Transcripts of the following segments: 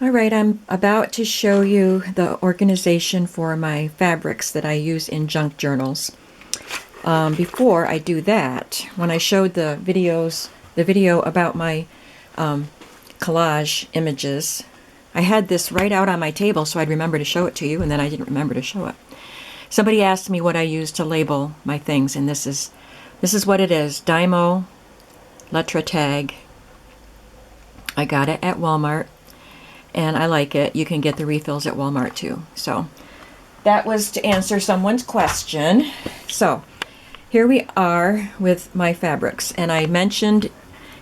All right, I'm about to show you the organization for my fabrics that I use in junk journals. Before I do that, when I showed the video about my collage images, I had this right out on my table so I'd remember to show it to you, and then I didn't remember to show it. Somebody asked me what I use to label my things, and this is what it is. Dymo Letra Tag. I got it at Walmart, and I like it. You can get the refills at Walmart too. So that was to answer someone's question. So here we are with my fabrics, and I mentioned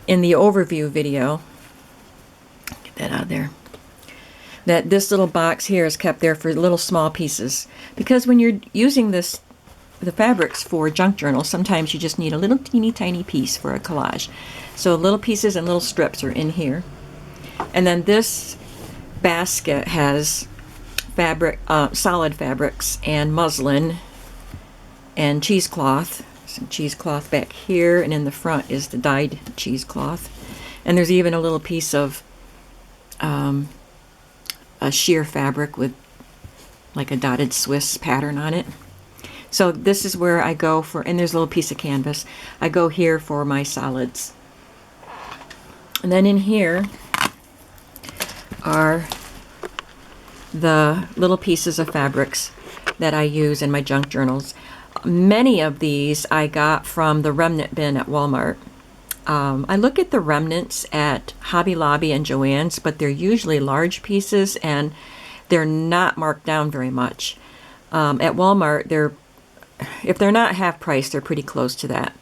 in the overview video, get that out of there, that this little box here is kept there for little small pieces, because when you're using the fabrics for junk journals, sometimes you just need a little teeny tiny piece for a collage. So little pieces and little strips are in here. And then this basket has fabric, solid fabrics and muslin and cheesecloth. Some cheesecloth back here, and in the front is the dyed cheesecloth. And there's even a little piece of a sheer fabric with like a dotted Swiss pattern on it. So this is where I go for, and there's a little piece of canvas. I go here for my solids. And then in here are the little pieces of fabrics that I use in my junk journals. Many of these I got from the remnant bin at Walmart. I look at the remnants at Hobby Lobby and Joann's, but they're usually large pieces and they're not marked down very much. At Walmart, if they're not half price, they're pretty close to that.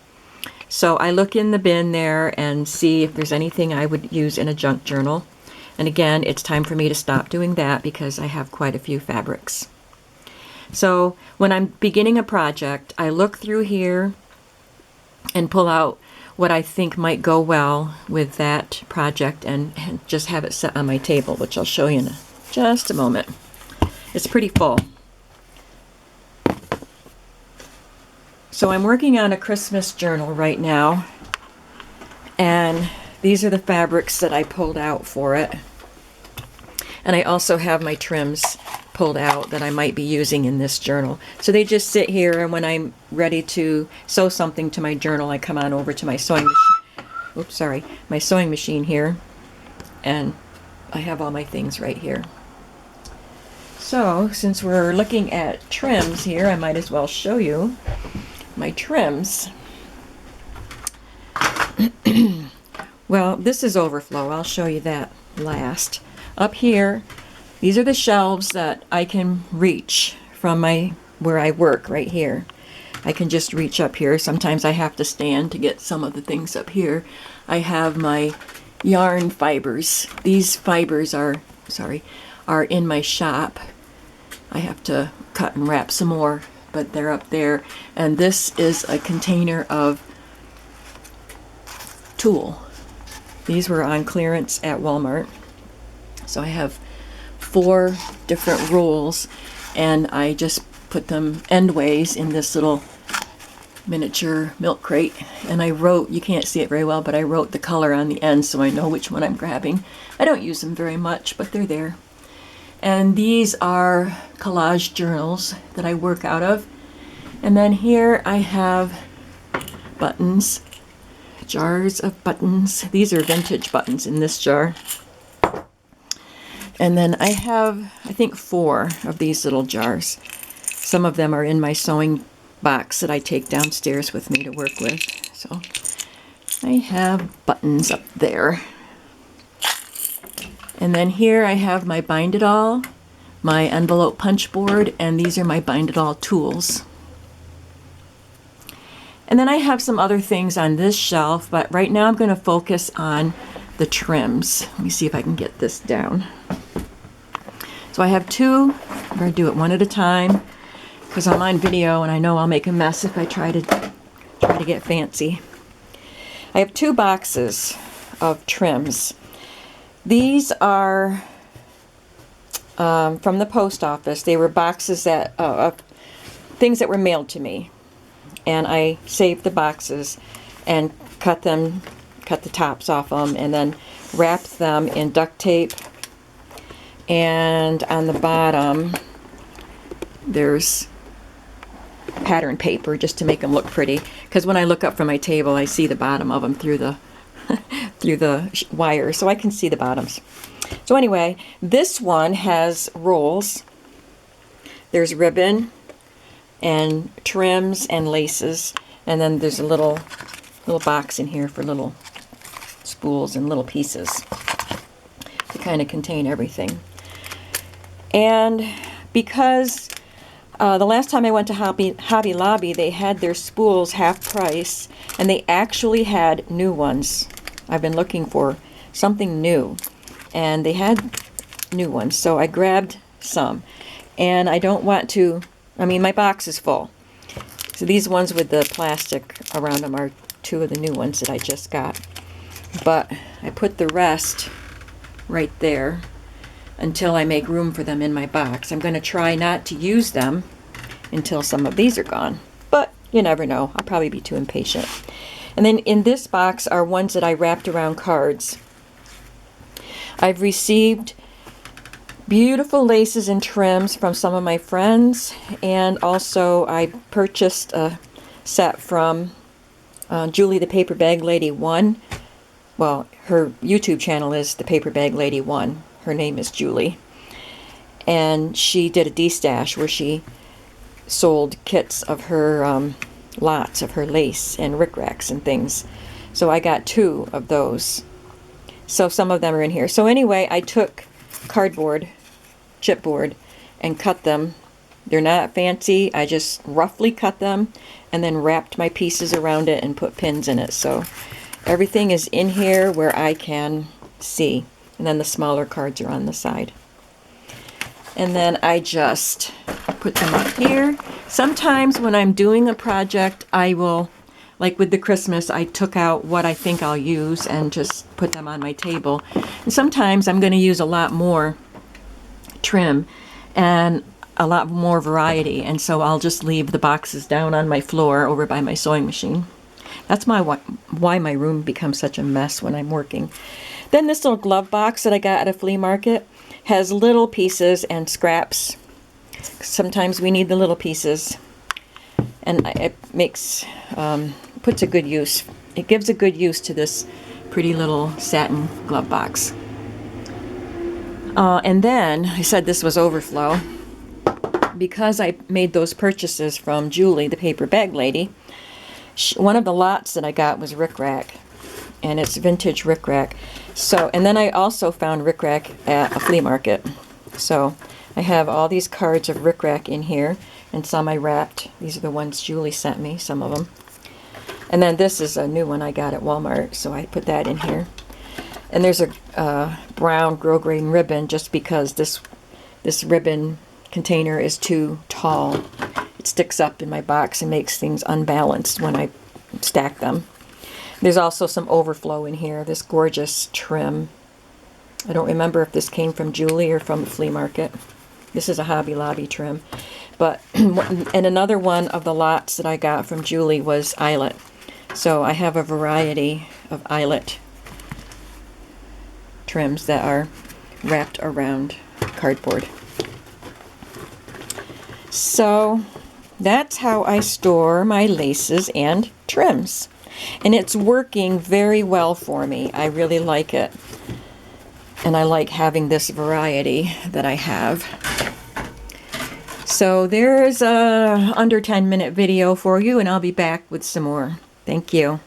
So I look in the bin there and see if there's anything I would use in a junk journal. And again, it's time for me to stop doing that because I have quite a few fabrics. So when I'm beginning a project, I look through here and pull out what I think might go well with that project and just have it set on my table, which I'll show you in just a moment. It's pretty full. So I'm working on a Christmas journal right now, and these are the fabrics that I pulled out for it. And I also have my trims pulled out that I might be using in this journal. So they just sit here, and when I'm ready to sew something to my journal, I come on over to my sewing machine. Oops, sorry, my sewing machine here, and I have all my things right here. So since we're looking at trims here, I might as well show you my trims. Well, this is overflow. I'll show you that last. Up here, these are the shelves that I can reach from where I work right here. I can just reach up here. Sometimes I have to stand to get some of the things up here. I have my yarn fibers. These fibers are in my shop. I have to cut and wrap some more, but they're up there. And this is a container of tulle. These were on clearance at Walmart. So I have 4 different rolls, and I just put them endways in this little miniature milk crate. And I wrote, you can't see it very well, but I wrote the color on the end so I know which one I'm grabbing. I don't use them very much, but they're there. And these are collage journals that I work out of. And then here I have buttons, jars of buttons. These are vintage buttons in this jar. And then I have, I think, 4 of these little jars. Some of them are in my sewing box that I take downstairs with me to work with. So I have buttons up there. And then here I have my Bind It All, my envelope punch board, and these are my Bind It All tools. And then I have some other things on this shelf, but right now I'm going to focus on the trims. Let me see if I can get this down. So I have 2. I'm going to do it one at a time because I'm on video and I know I'll make a mess if I try to get fancy. I have 2 boxes of trims. These are from the post office. They were boxes that of things that were mailed to me, and I saved the boxes and cut the tops off them, and then wrapped them in duct tape And on the bottom, there's pattern paper just to make them look pretty. Because when I look up from my table, I see the bottom of them through the through the wire, so I can see the bottoms. So anyway, this one has rolls. There's ribbon and trims and laces, and then there's a little box in here for little spools and little pieces to kind of contain everything. And because the last time I went to Hobby Lobby, they had their spools half price, and they actually had new ones. I've been looking for something new, and they had new ones, so I grabbed some. And I don't want to, I mean, my box is full. So these ones with the plastic around them are two of the new ones that I just got. But I put the rest right there until I make room for them in my box. I'm going to try not to use them until some of these are gone. But you never know. I'll probably be too impatient. And then in this box are ones that I wrapped around cards. I've received beautiful laces and trims from some of my friends, and also I purchased a set from Julie the Paper Bag Lady 1. Well, her YouTube channel is the Paper Bag Lady 1. Her name is Julie. And she did a D-stash where she sold kits of her lots of her lace and rickracs and things. So I got 2 of those. So some of them are in here. So anyway, I took cardboard, chipboard, and cut them. They're not fancy. I just roughly cut them and then wrapped my pieces around it and put pins in it. So everything is in here where I can see. And then the smaller cards are on the side. And then I just put them up here. Sometimes when I'm doing a project, I will, like with the Christmas, I took out what I think I'll use and just put them on my table. And sometimes I'm going to use a lot more trim and a lot more variety, and so I'll just leave the boxes down on my floor over by my sewing machine. That's why my room becomes such a mess when I'm working. Then this little glove box that I got at a flea market has little pieces and scraps. Sometimes we need the little pieces, and it makes puts a good use. It gives a good use to this pretty little satin glove box. And then I said this was overflow because I made those purchases from Julie, the Paper Bag Lady. One of the lots that I got was rickrack, and it's vintage rickrack. So, and then I also found rickrack at a flea market. So I have all these cards of rickrack in here, and some I wrapped. These are the ones Julie sent me, some of them. And then this is a new one I got at Walmart, so I put that in here. And there's a brown grosgrain ribbon just because this ribbon container is too tall. It sticks up in my box and makes things unbalanced when I stack them. There's also some overflow in here, this gorgeous trim. I don't remember if this came from Julie or from the flea market. This is a Hobby Lobby trim. But, and another one of the lots that I got from Julie was eyelet. So I have a variety of eyelet trims that are wrapped around cardboard. So that's how I store my laces and trims. And it's working very well for me. I really like it. And I like having this variety that I have. So there's a under 10-minute video for you, and I'll be back with some more. Thank you.